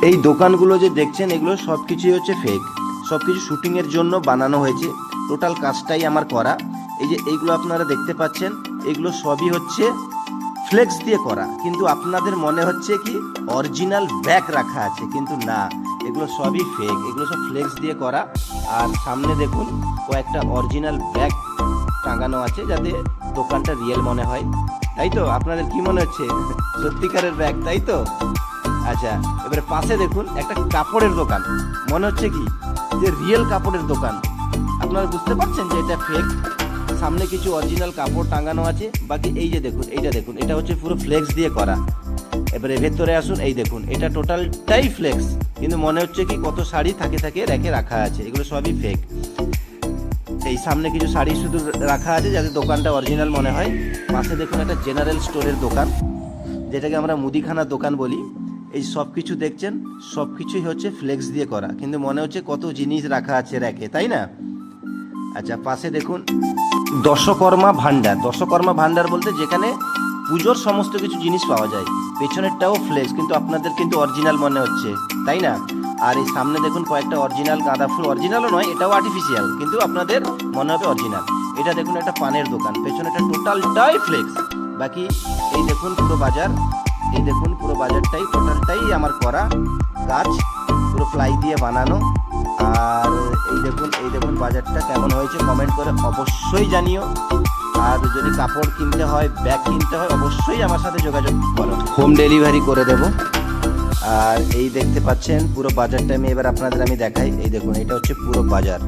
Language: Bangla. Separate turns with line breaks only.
এই দোকানগুলো যে দেখছেন এগুলো সব কিছুই হচ্ছে ফেক, সব কিছু শুটিংয়ের জন্য বানানো হয়েছে। টোটাল কাজটাই আমার করা। এই যে এইগুলো আপনারা দেখতে পাচ্ছেন, এগুলো সবই হচ্ছে ফ্লেক্স দিয়ে করা, কিন্তু আপনাদের মনে হচ্ছে কি অরিজিনাল ব্যাগ রাখা আছে, কিন্তু না, এগুলো সবই ফেক, এগুলো সব ফ্লেক্স দিয়ে করা। আর সামনে দেখুন কয়েকটা অরিজিনাল ব্যাগ টাঙানো আছে যাতে দোকানটা রিয়েল মনে হয়। তাই তো আপনাদের কি মনে হচ্ছে? সত্যিকারের ব্যাগ, তাই তো? আচ্ছা, এবারে পাশে দেখুন একটা কাপড়ের দোকান, মনে হচ্ছে কি যে রিয়েল কাপড়ের দোকান। আপনারা বুঝতে পারছেন যে এটা ফেক। সামনে কিছু অরিজিনাল কাপড় টাঙানো আছে, বাকি এই যে দেখুন, এইটা দেখুন, এটা হচ্ছে পুরো ফ্লেক্স দিয়ে করা। এবারে ভেতরে আসুন, এই দেখুন, এটা টোটালটাই ফ্লেক্স, কিন্তু মনে হচ্ছে কি কত শাড়ি থাকে থাকে রেখে রাখা আছে, এগুলো সবই ফেক। এই সামনে কিছু শাড়ি শুধু রাখা আছে যাতে দোকানটা অরিজিনাল মনে হয়। পাশে দেখুন একটা জেনারেল স্টোরের দোকান, যেটাকে আমরা মুদিখানার দোকান বলি। এই সব কিছু দেখছেন, সব কিছুই হচ্ছে ফ্লেক্স দিয়ে করা, কিন্তু মনে হচ্ছে কত জিনিস রাখা আছে র্যাকে, তাই না? আচ্ছা, পাশে দেখুন দশকর্মা ভান্ডার। দশকর্মা ভান্ডার বলতে যেখানে পুজোর সমস্ত কিছু জিনিস পাওয়া যায়। পেছনেরটাও ফ্লেক্স, কিন্তু আপনাদের কিন্তু অরিজিনাল মনে হচ্ছে, তাই না? আর এই সামনে দেখুন কয়েকটা অরিজিনাল গাঁদা ফুল, অরিজিনালও নয়, এটাও আর্টিফিশিয়াল, কিন্তু আপনাদের মনে হবে অরিজিনাল। এটা দেখুন একটা পানের দোকান, পেছনেটা টোটালটাই ফ্লেক্স। বাকি এই দেখুন পুরো বাজার, এই দেখুন পুরো বাজারটাই টোটালটাই আমার করা কাজ, পুরো প্লাই দিয়ে বানানো। আর এই দেখুন বাজারটা কেমন হয়েছে কমেন্ট করে অবশ্যই জানিও। আর যদি কাপড় কিনতে হয়, ব্যাগ কিনতে হয়, অবশ্যই আমার সাথে যোগাযোগ করো, হোম ডেলিভারি করে দেব। আর এই দেখতে পাচ্ছেন পুরো বাজারটা, আমি এবার আপনাদের আমি দেখাই। এই দেখুন, এটা হচ্ছে পুরো বাজার।